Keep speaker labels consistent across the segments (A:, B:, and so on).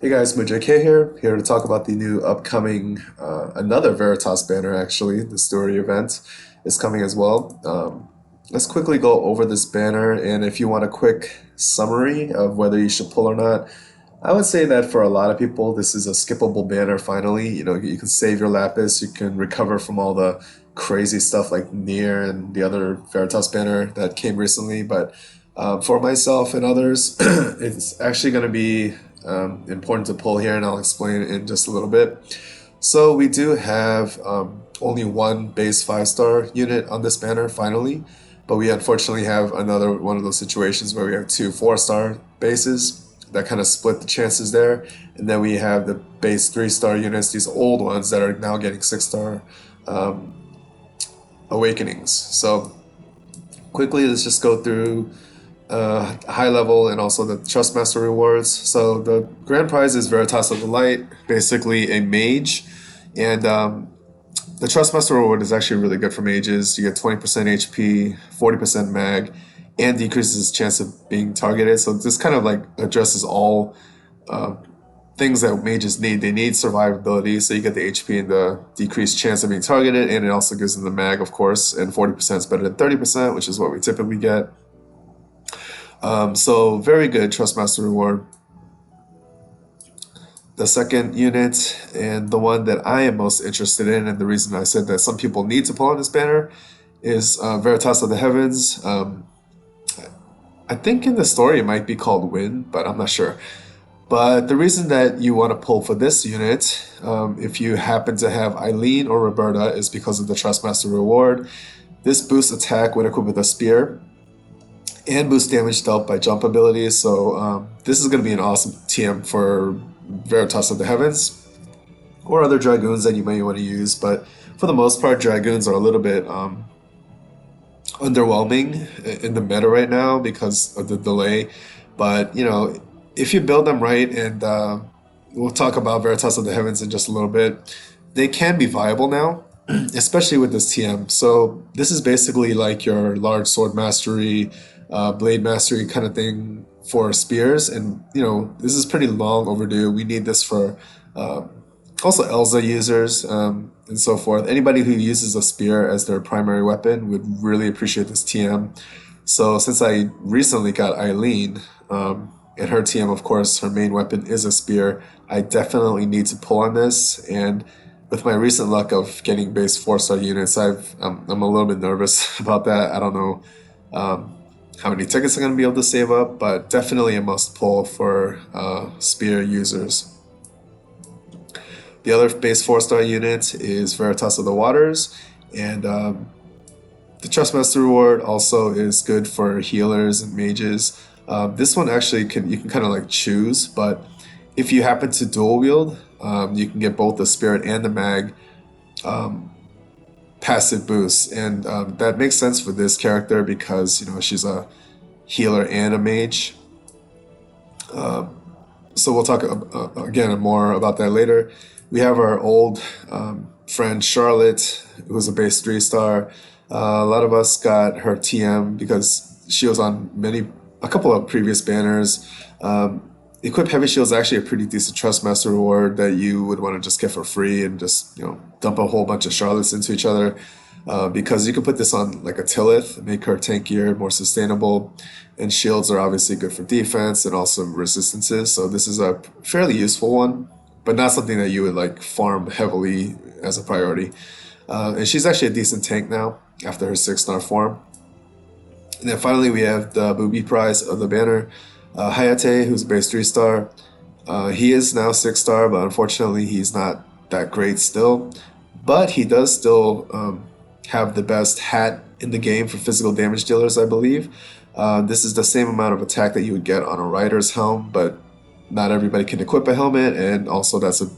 A: Hey guys, MJK here to talk about the new upcoming, another Veritas banner actually. The story event is coming as well. Let's quickly go over this banner, and if you want a quick summary of whether you should pull or not, I would say that for a lot of people, this is a skippable banner finally. You know, you can save your Lapis, you can recover from all the crazy stuff like Nier and the other Veritas banner that came recently, but for myself and others, it's actually going to be important to pull here, and I'll explain in just a little bit. So we do have only one base 5-star unit on this banner finally, but we unfortunately have another one of those situations where we have two 4-star bases that kind of split the chances there, and then we have the base 3-star units, these old ones that are now getting 6-star awakenings. So quickly, let's just go through high level and also the Trust Master rewards. So the grand prize is Veritas of the Light, basically a mage, and the Trust Master reward is actually really good for mages. You get 20% HP, 40% mag, and decreases chance of being targeted. So this kind of like addresses all things that mages need. They need survivability, so you get the HP and the decreased chance of being targeted, and it also gives them the mag, of course, and 40% is better than 30%, which is what we typically get. So very good Trust Master reward. The second unit, and the one that I am most interested in, and the reason I said that some people need to pull on this banner, is Veritas of the Heavens. I think in the story it might be called Wind, but I'm not sure. But the reason that you want to pull for this unit, if you happen to have Eileen or Roberta, is because of the Trust Master reward. This boosts attack when equipped with a spear, and boost damage dealt by jump abilities. So this is going to be an awesome TM for Veritas of the Heavens, or other Dragoons that you may want to use. But for the most part, Dragoons are a little bit underwhelming in the meta right now because of the delay. But, you know, if you build them right, and we'll talk about Veritas of the Heavens in just a little bit, they can be viable now, especially with this TM. So this is basically like your large sword mastery, blade mastery kind of thing for spears, and you know this is pretty long overdue. We need this for also Elza users and so forth. Anybody who uses a spear as their primary weapon would really appreciate this TM. So since I recently got Eileen, and her TM, of course, her main weapon is a spear, I definitely need to pull on this. And with my recent luck of getting base 4-star units, I'm a little bit nervous about that. I don't know how many tickets I'm going to be able to save up, but definitely a must pull for spear users. The other base 4-star unit is Veritas of the Waters, and the Trust Master reward also is good for healers and mages. This one actually you can kind of like choose, but if you happen to dual wield, you can get both the spirit and the mag passive boosts, and that makes sense for this character because you know she's a healer and a mage. So we'll talk again more about that later. We have our old friend Charlotte, who's a base 3-star. A lot of us got her TM because she was on a couple of previous banners. Equip Heavy Shield is actually a pretty decent Trust Master reward that you would want to just get for free and just, you know, dump a whole bunch of Charlottes into each other. Because you can put this on like a Tillith, make her tankier, more sustainable, and shields are obviously good for defense and also resistances. So this is a fairly useful one, but not something that you would like farm heavily as a priority. And she's actually a decent tank now after her 6-star form. And then finally we have the booby prize of the banner, Hayate, who's a base 3-star. He is now 6-star, but unfortunately he's not that great still. But he does still have the best hat in the game for physical damage dealers, I believe. This is the same amount of attack that you would get on a rider's helm, but not everybody can equip a helmet, and also that's a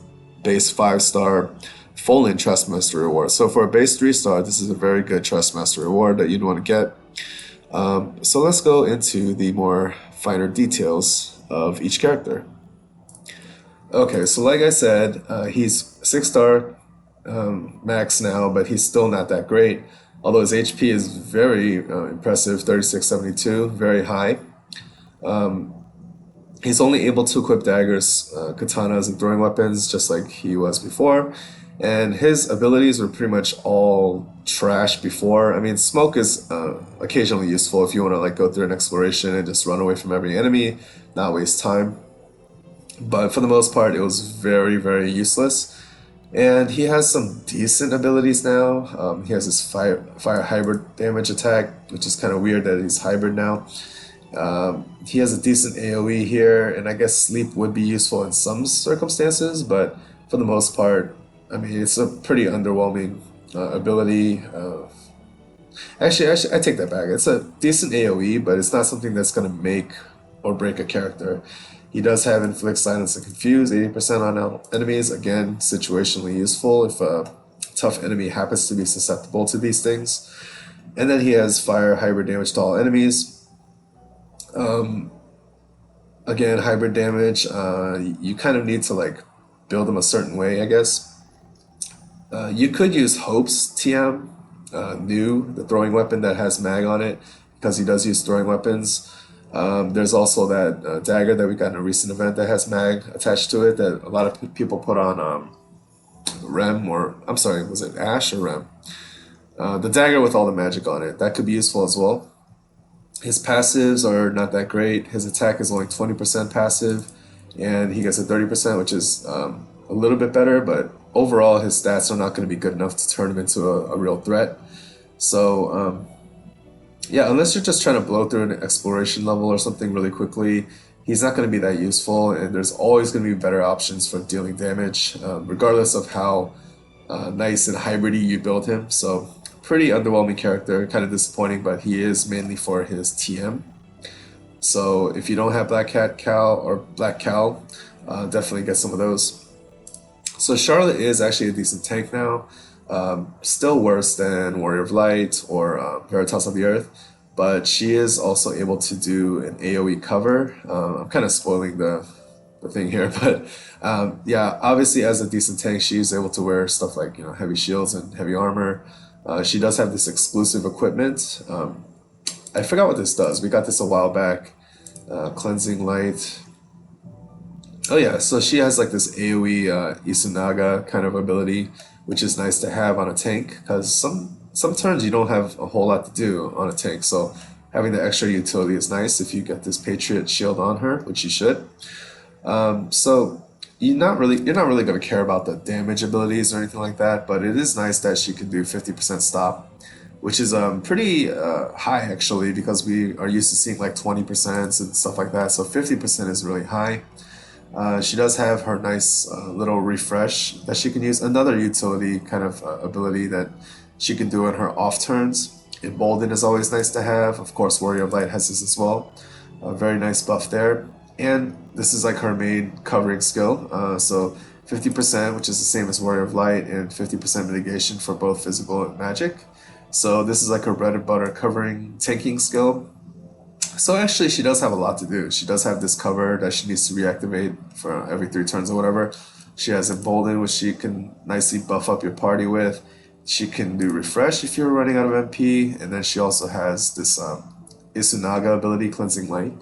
A: base 5-star full-in Trust Master reward. So for a base 3-star, this is a very good Trust Master reward that you'd want to get. So let's go into the more finer details of each character. Okay, so like I said, he's 6-star max now, but he's still not that great. Although his HP is very impressive, 3672, very high. He's only able to equip daggers, katanas, and throwing weapons just like he was before. And his abilities were pretty much all trash before. I mean, smoke is occasionally useful if you want to like go through an exploration and just run away from every enemy, not waste time. But for the most part, it was very, very useless. And he has some decent abilities now. He has his fire hybrid damage attack, which is kind of weird that he's hybrid now. He has a decent AoE here, and I guess sleep would be useful in some circumstances, but for the most part, I mean, it's a pretty underwhelming ability. Actually, I take that back. It's a decent AoE, but it's not something that's going to make or break a character. He does have Inflict Silence and Confuse, 80% on enemies. Again, situationally useful if a tough enemy happens to be susceptible to these things. And then he has Fire Hybrid Damage to all enemies. Again, hybrid damage, you kind of need to like build them a certain way, I guess. You could use Hope's TM, new, the throwing weapon that has mag on it, because he does use throwing weapons. There's also that dagger that we got in a recent event that has mag attached to it that a lot of people put on Rem, or I'm sorry, was it Ash or Rem? The dagger with all the magic on it, that could be useful as well. His passives are not that great. His attack is only 20% passive, and he gets a 30%, which is a little bit better, but overall his stats are not going to be good enough to turn him into a real threat. So, yeah, unless you're just trying to blow through an exploration level or something really quickly, he's not going to be that useful, and there's always going to be better options for dealing damage, regardless of how nice and hybridy you build him. So pretty underwhelming character, kind of disappointing, but he is mainly for his TM. So if you don't have Black Cat Cal or Black Cal, definitely get some of those. So Charlotte is actually a decent tank now. Still worse than Warrior of Light or Veritas of the Earth, but she is also able to do an AoE cover. I'm kind of spoiling the thing here, but yeah, obviously as a decent tank, she's able to wear stuff like heavy shields and heavy armor. She does have this exclusive equipment. I forgot what this does. We got this a while back. Cleansing Light. Oh yeah, so she has like this AoE Isunaga kind of ability, which is nice to have on a tank because some turns you don't have a whole lot to do on a tank. So having the extra utility is nice if you get this Patriot Shield on her, which you should. So you're not really going to care about the damage abilities or anything like that, but it is nice that she can do 50% stop, which is pretty high actually, because we are used to seeing like 20% and stuff like that. So 50% is really high. She does have her nice little refresh that she can use. Another utility kind of ability that she can do in her off turns. Embolden is always nice to have. Of course, Warrior of Light has this as well. A very nice buff there. And this is like her main covering skill. So 50%, which is the same as Warrior of Light, and 50% mitigation for both physical and magic. So this is like her bread and butter covering tanking skill. So actually she does have a lot to do. She does have this cover that she needs to reactivate for every 3 turns or whatever. She has Embolden, which she can nicely buff up your party with. She can do Refresh if you're running out of MP, and then she also has this Isunaga ability, Cleansing Light.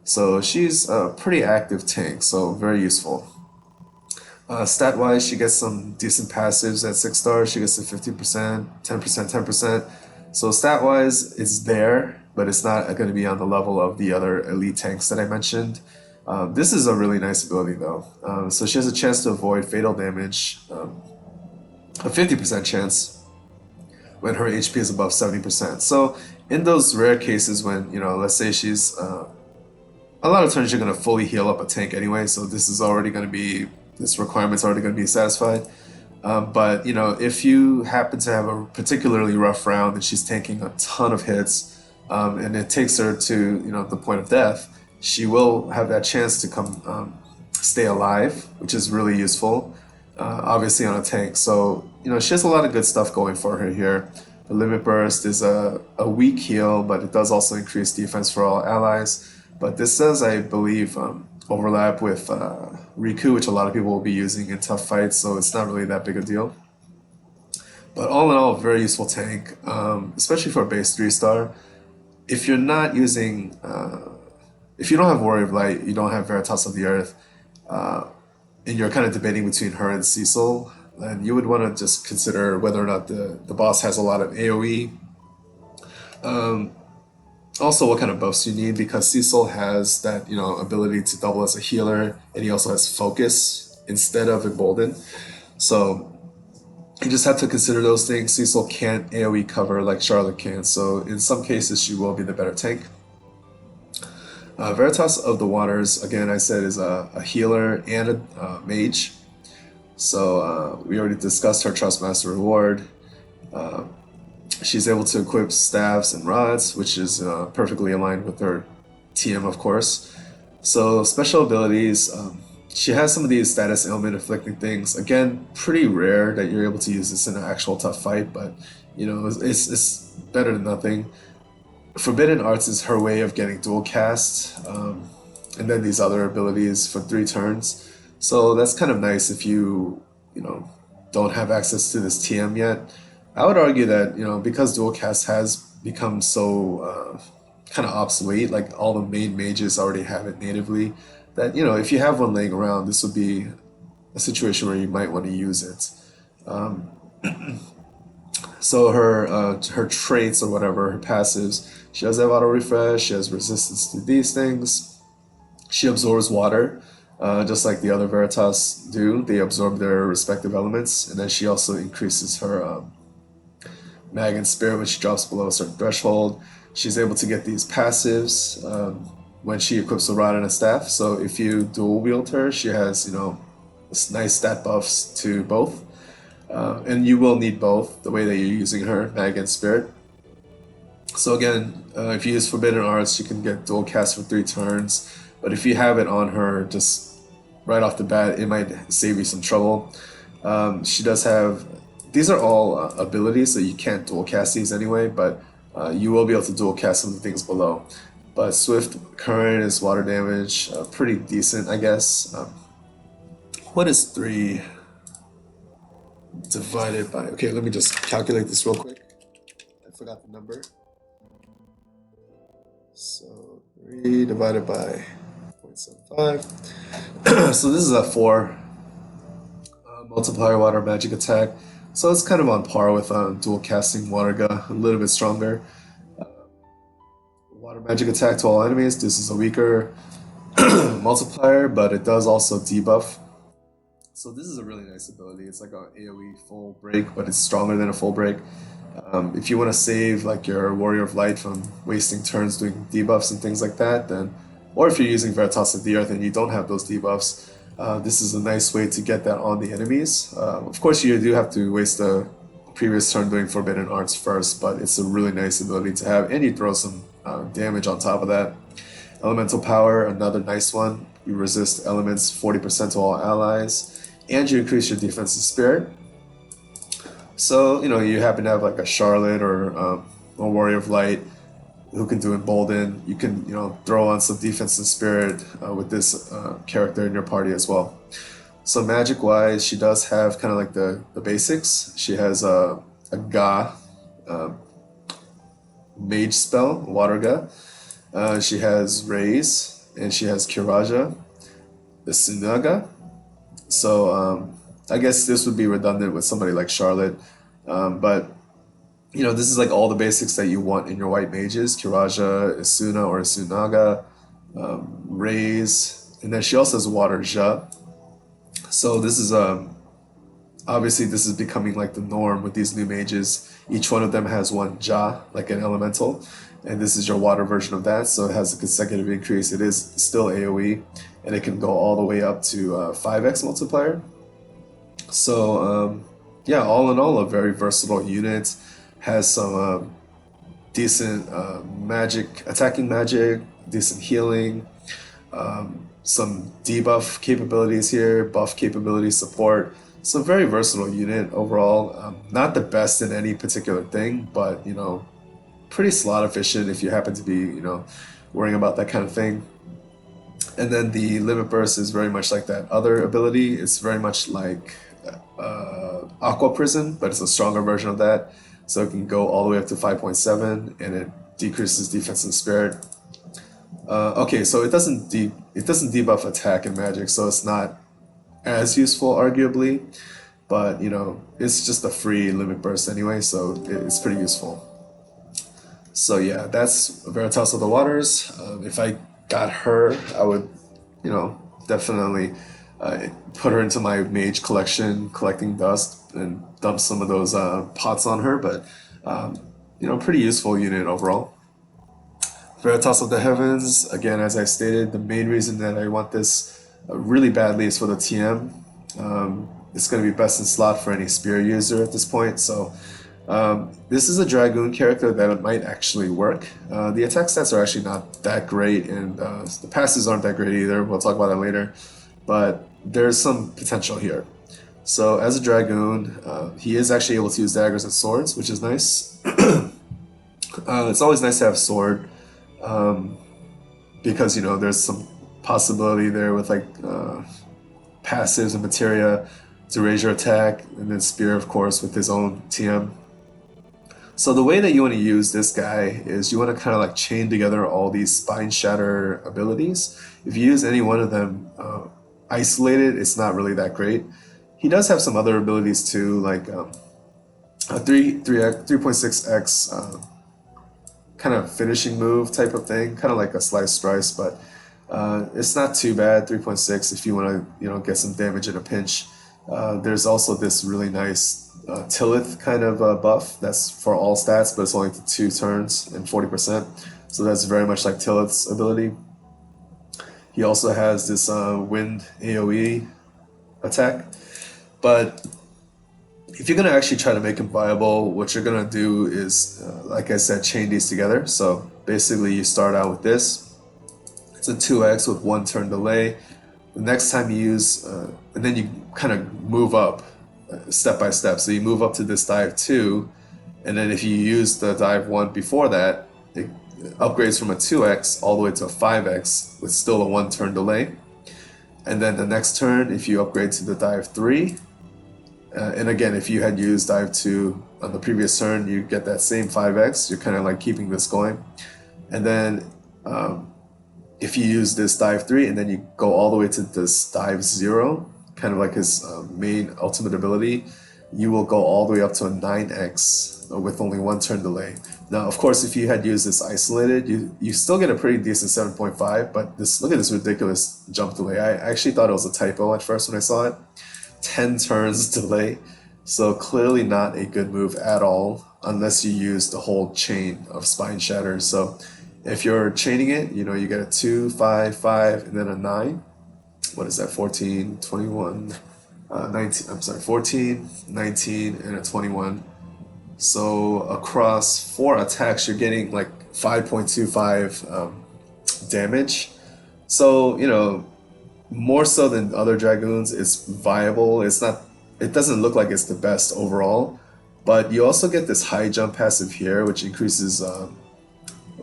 A: So she's a pretty active tank, so very useful. Stat-wise, she gets some decent passives at 6 stars. She gets to 50%, 10%, 10%. So stat-wise, it's there, but it's not going to be on the level of the other elite tanks that I mentioned. This is a really nice ability, though. So she has a chance to avoid fatal damage, a 50% chance when her HP is above 70%. So in those rare cases when, let's say she's... a lot of times you're going to fully heal up a tank anyway, so this requirement's already going to be satisfied. But if you happen to have a particularly rough round and she's tanking a ton of hits, and it takes her to the point of death, she will have that chance to come stay alive, which is really useful, obviously on a tank. So she has a lot of good stuff going for her here. The Limit Burst is a weak heal, but it does also increase defense for all allies. But this does, I believe, overlap with Riku, which a lot of people will be using in tough fights, so it's not really that big a deal. But all in all, very useful tank, especially for a base 3-star. If you're not using if you don't have Warrior of Light, you don't have Veritas of the Earth, and you're kind of debating between her and Cecil, then you would want to just consider whether or not the boss has a lot of AoE. Also, what kind of buffs you need, because Cecil has that ability to double as a healer, and he also has focus instead of embolden. So you just have to consider those things. Cecil can't AoE cover like Charlotte can, so in some cases she will be the better tank. Veritas of the Waters, again, I said, is a healer and a mage. So we already discussed her Trustmaster reward. She's able to equip staves and rods, which is perfectly aligned with her TM, of course. So special abilities, she has some of these status ailment inflicting things. Again, pretty rare that you're able to use this in an actual tough fight, but it's better than nothing. Forbidden Arts is her way of getting dual cast, and then these other abilities for 3 turns. So that's kind of nice if you don't have access to this TM yet. I would argue that because dual cast has become so kind of obsolete, like all the main mages already have it natively, that if you have one laying around, this would be a situation where you might want to use it. So her traits or whatever, her passives, she does have auto refresh, she has resistance to these things, she absorbs water, just like the other Veritas do. They absorb their respective elements, and then she also increases her mag and spirit when she drops below a certain threshold. She's able to get these passives when she equips a rod and a staff. So if you dual wield her, she has this nice stat buffs to both. And you will need both the way that you're using her, mag and spirit. So again, if you use Forbidden Arts, you can get dual cast for 3 turns. But if you have it on her just right off the bat, it might save you some trouble. She does have... These are all abilities, so you can't dual cast these anyway, but you will be able to dual cast some of the things below. But Swift Current is water damage, pretty decent, I guess. What is 3... divided by... Okay, let me just calculate this real quick. I forgot the number. So 3 divided by 0.75. So this is a 4 multiplier water magic attack. So it's kind of on par with dual casting Waterga, a little bit stronger. Water magic attack to all enemies. This is a weaker multiplier, but it does also debuff. So this is a really nice ability. It's like an AoE full break, but it's stronger than a full break. If you want to save like your Warrior of Light from wasting turns doing debuffs and things like that, then, or if you're using Veritas of the Earth and you don't have those debuffs, this is a nice way to get that on the enemies. Of course, you do have to waste the previous turn doing Forbidden Arts first, but it's a really nice ability to have, and you throw some damage on top of that. Elemental Power, another nice one. You resist elements 40% to all allies, and you increase your defense and spirit. So, you happen to have like a Charlotte or a Warrior of Light who can do Embolden. You can, throw on some defense and spirit with this character in your party as well. So magic-wise, she does have kind of like the basics. She has a Ga mage spell, Water Ga. She has Raise, and she has Kiraja, the Sunaga. So I guess this would be redundant with somebody like Charlotte, but this is like all the basics that you want in your white mages: Kiraja, Isuna or Isunaga, Raise, and then she also has Water Ja. So this is obviously this is becoming like the norm with these new mages. Each one of them has one Ja, like an elemental, and this is your water version of that. So it has a consecutive increase. It is still AoE, and it can go all the way up to 5x multiplier. So yeah, all in all, a very versatile unit. Has some decent attacking magic, decent healing, some debuff capabilities here, buff capabilities, support. So very versatile unit overall. Not the best in any particular thing, but pretty slot efficient if you happen to be worrying about that kind of thing. And then the limit burst is very much like that other ability. It's very much like Aqua Prison, but it's a stronger version of that. So it can go all the way up to 5.7, and it decreases defense and spirit. Okay, so it doesn't debuff attack in Magic, so it's not as useful, arguably. But you know, it's just a free limit burst anyway, so it's pretty useful. So yeah, that's Veritas of the Waters. If I got her, I would, you know, definitely put her into my mage collection, collecting dust, and dump some of those pots on her. But you know, pretty useful unit overall. Veritas of the Heavens, again, as I stated, the main reason that I want this really badly is for the TM. It's going to be best in slot for any spear user at this point. So this is a Dragoon character that might actually work. The attack stats are actually not that great, and the passes aren't that great either. We'll talk about that later. But there's some potential here. So as a Dragoon, he is actually able to use daggers and swords, which is nice. It's always nice to have sword, because you know there's some possibility there with like passives and materia to raise your attack, and then spear of course with his own TM. So the way that you want to use this guy is you want to kind of like chain together all these spine shatter abilities. If you use any one of them isolated, it's not really that great. He does have some other abilities too, like a 3.6x kind of finishing move type of thing, kind of like a slice strice, but it's not too bad. 3.6 if you want to, you know, get some damage in a pinch. There's also this really nice Tillith kind of buff that's for all stats, but it's only to 2 turns and 40%. So that's very much like Tillith's ability. He also has this wind AoE attack, but if you're going to actually try to make him viable, what you're going to do is, like I said, chain these together. So basically you start out with this. It's a 2x with 1 turn delay. The next time you use, and then you kind of move up step by step. So you move up to this dive 2, and then if you use the dive 1 before that, it upgrades from a 2x all the way to a 5x with still a 1 turn delay. And then the next turn, if you upgrade to the dive 3, and again, if you had used dive 2 on the previous turn, you get that same 5x. You're kind of like keeping this going. And then if you use this dive 3 and then you go all the way to this dive 0, kind of like his main ultimate ability, you will go all the way up to a 9x with only 1 turn delay. Now, of course, if you had used this isolated, you still get a pretty decent 7.5, but look at this ridiculous jump delay. I actually thought it was a typo at first when I saw it. 10 turns delay, so clearly not a good move at all unless you use the whole chain of spine shatters. So if you're chaining it, you know, you get a 2, 5, 5, and then a 9. What is that? 14, 21, 19. I'm sorry, 14, 19, and a 21. So across 4 attacks, you're getting like 5.25 damage. So, you know, more so than other Dragoons, it's viable. It doesn't look like it's the best overall, but you also get this high jump passive here, which increases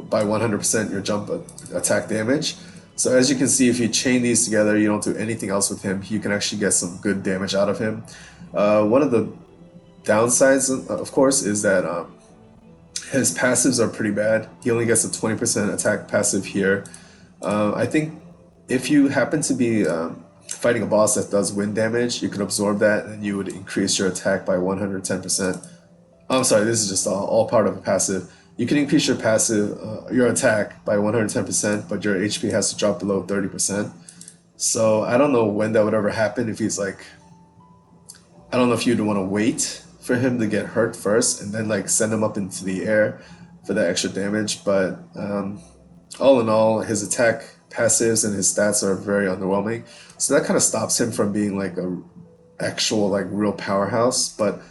A: by 100% your jump attack damage. So as you can see, if you chain these together, you don't do anything else with him, you can actually get some good damage out of him. One of the downsides, of course, is that his passives are pretty bad. He only gets a 20% attack passive here. I think if you happen to be fighting a boss that does wind damage, you can absorb that and you would increase your attack by 110%. I'm sorry, this is just all part of a passive. You can increase your passive, your attack by 110%, but your HP has to drop below 30%. So I don't know when that would ever happen. If he's like, I don't know if you'd want to wait for him to get hurt first and then like send him up into the air for that extra damage. But all in all, his attack passives and his stats are very underwhelming. So that kind of stops him from being like a actual like real powerhouse. But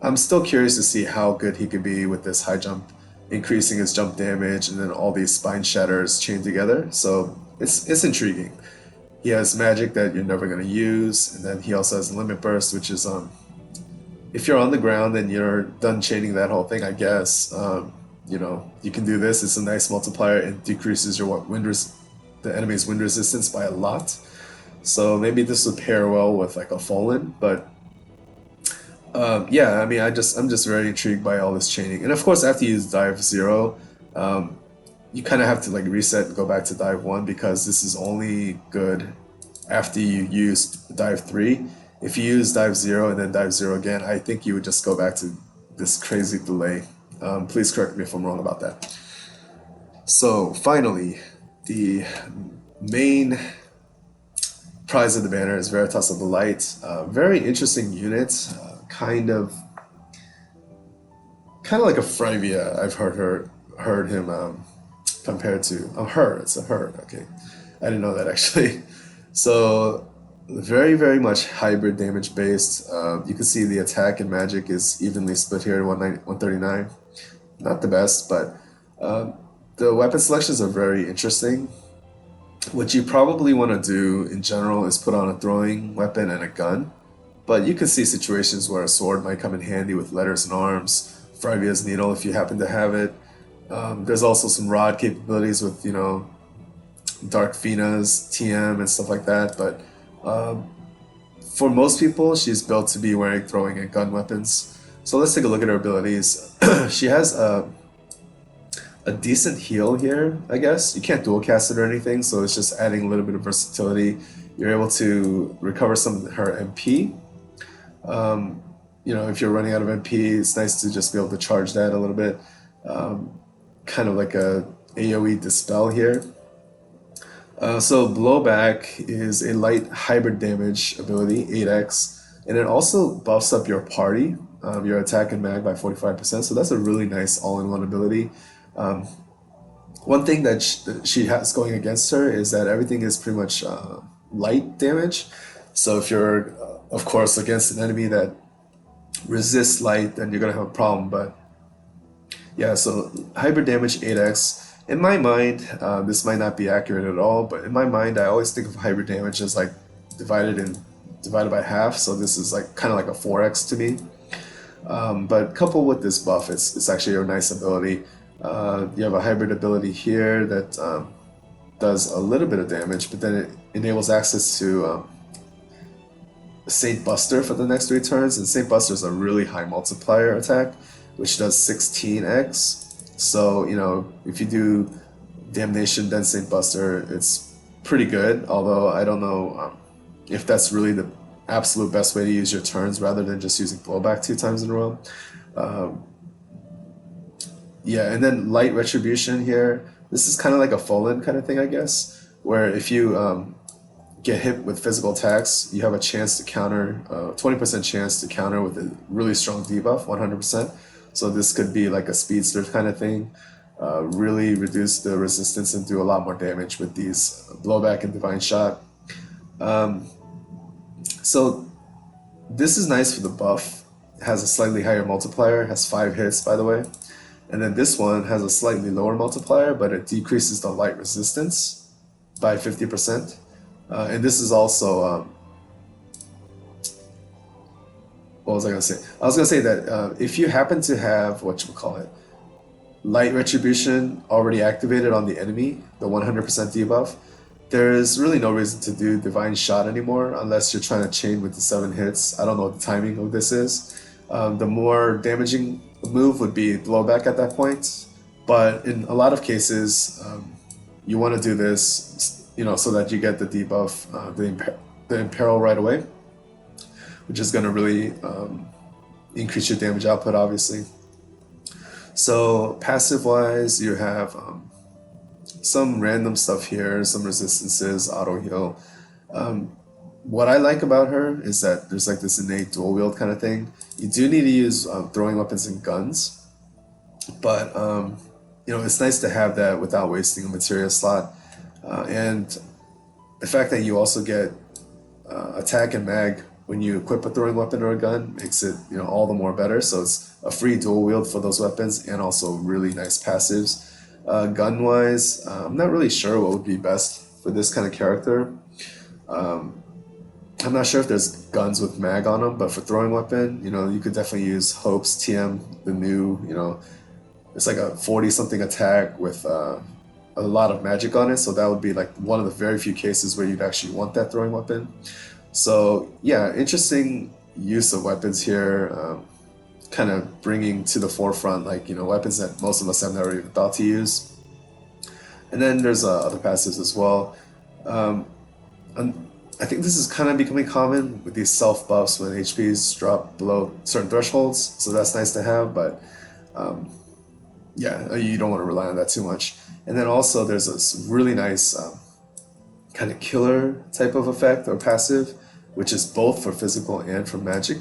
A: I'm still curious to see how good he could be with this high jump, increasing his jump damage, and then all these spine shatters chained together. So it's intriguing. He has magic that you're never going to use, and then he also has limit burst, which is if you're on the ground and you're done chaining that whole thing, I guess you know, you can do this. It's a nice multiplier. It decreases your the enemy's wind resistance by a lot. So maybe this would pair well with like a Fallen, but yeah, I mean, I'm just very intrigued by all this chaining. And of course, after you use dive 0, you kind of have to like reset and go back to dive 1 because this is only good after you use dive 3. If you use dive 0 and then dive 0 again, I think you would just go back to this crazy delay. Please correct me if I'm wrong about that. So finally, the main prize of the banner is Veritas of the Light. Very interesting unit, kind of like a Frivia. I've heard him compared to her. It's a her. Okay, I didn't know that actually. So very very much hybrid damage based. You can see the attack and magic is evenly split here at 139. Not the best, but the weapon selections are very interesting. What you probably want to do in general is put on a throwing weapon and a gun, but you can see situations where a sword might come in handy with letters and arms, Frivia's needle if you happen to have it. There's also some rod capabilities with, Dark Fina's TM and stuff like that, but for most people, she's built to be wearing throwing and gun weapons. So let's take a look at her abilities. She has a decent heal here, I guess. You can't dual cast it or anything, so it's just adding a little bit of versatility. You're able to recover some of her MP. If you're running out of MP, it's nice to just be able to charge that a little bit. Kind of like a AoE dispel here. So blowback is a light hybrid damage ability, 8x, and it also buffs up your party, your attack and mag by 45%. So that's a really nice all-in-one ability. One thing that she has going against her is that everything is pretty much light damage. So if you're, of course, against an enemy that resists light, then you're going to have a problem. But yeah, so hybrid damage 8x. In my mind, this might not be accurate at all, but in my mind, I always think of hybrid damage as like divided by half. So this is like kind of like a 4x to me. But coupled with this buff, it's actually a nice ability. You have a hybrid ability here that does a little bit of damage, but then it enables access to Saint Buster for the next 3 turns, and Saint Buster is a really high multiplier attack, which does 16x. So, if you do Damnation, then Saint Buster, it's pretty good, although I don't know if that's really the absolute best way to use your turns rather than just using blowback 2 times in a row. Yeah, and then light retribution here. This is kind of like a fallen kind of thing, I guess, where if you get hit with physical attacks, you have a chance to counter, 20% chance to counter with a really strong debuff, 100%. So this could be like a speedster kind of thing. Really reduce the resistance and do a lot more damage with these blowback and divine shot. So this is nice for the buff. It has a slightly higher multiplier, has 5 hits by the way. And then this one has a slightly lower multiplier, but it decreases the light resistance by 50%. And this is also, what was I going to say? I was going to say that if you happen to have, light retribution already activated on the enemy, the 100% debuff, there is really no reason to do divine shot anymore unless you're trying to chain with the 7 hits. I don't know what the timing of this is. The more damaging move would be blowback at that point, but in a lot of cases you want to do this so that you get the debuff, the imperil right away, which is going to really increase your damage output obviously. So passive wise, you have some random stuff here, some resistances, auto heal. What I like about her is that there's like this innate dual wield kind of thing. You do need to use throwing weapons and guns, but it's nice to have that without wasting a materia slot. And the fact that you also get attack and mag when you equip a throwing weapon or a gun makes it all the more better. So it's a free dual wield for those weapons and also really nice passives. Gun wise, I'm not really sure what would be best for this kind of character. I'm not sure if there's guns with mag on them, but for throwing weapon, you could definitely use Hope's TM, the new, it's like a 40-something attack with a lot of magic on it. So that would be like one of the very few cases where you'd actually want that throwing weapon. So yeah, interesting use of weapons here, kind of bringing to the forefront, weapons that most of us have never even thought to use. And then there's other passives as well. Um, and I think this is kind of becoming common with these self buffs when HPs drop below certain thresholds. So that's nice to have, but yeah, you don't want to rely on that too much. And then also there's this really nice kind of killer type of effect or passive, which is both for physical and for magic.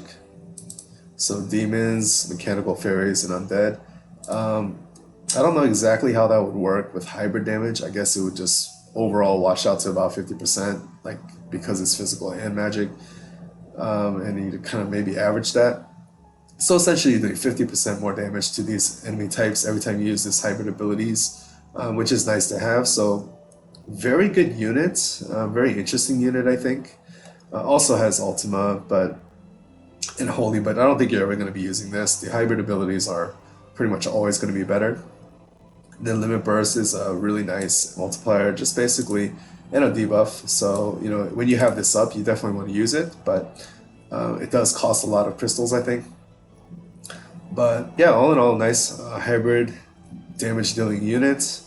A: So demons, mechanical fairies, and undead. I don't know exactly how that would work with hybrid damage. I guess it would just overall wash out to about 50%, like because it's physical and magic, and you kind of maybe average that. So essentially, you do 50% more damage to these enemy types every time you use this hybrid abilities, which is nice to have. So very good unit, very interesting unit, I think. Also has Ultima, but and Holy, but I don't think you're ever going to be using this. The hybrid abilities are pretty much always going to be better. Then Limit Burst is a really nice multiplier, just basically, and a debuff. So, you know, when you have this up, you definitely want to use it, but it does cost a lot of crystals, I think. But yeah, all in all, nice hybrid damage dealing unit.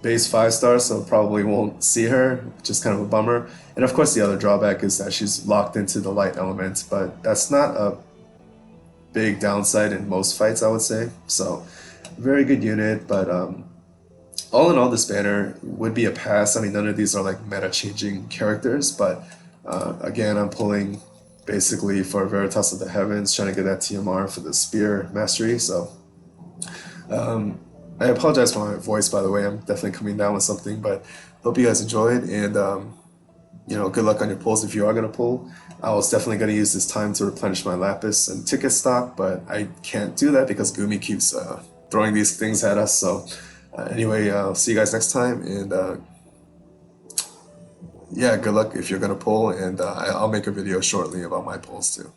A: Base 5 stars, so probably won't see her, which is kind of a bummer. And of course, the other drawback is that she's locked into the light element, but that's not a big downside in most fights, I would say. So, very good unit, but all in all, this banner would be a pass. I mean, none of these are like meta-changing characters, but again, I'm pulling basically for Veritas of the Heavens, trying to get that TMR for the Spear Mastery, so I apologize for my voice, by the way. I'm definitely coming down with something, but hope you guys enjoyed, and you know, good luck on your pulls if you are gonna pull. I was definitely gonna use this time to replenish my Lapis and ticket stock, but I can't do that because Gumi keeps throwing these things at us. So anyway, I'll see you guys next time, and yeah, good luck if you're gonna pull, and I'll make a video shortly about my pulls too.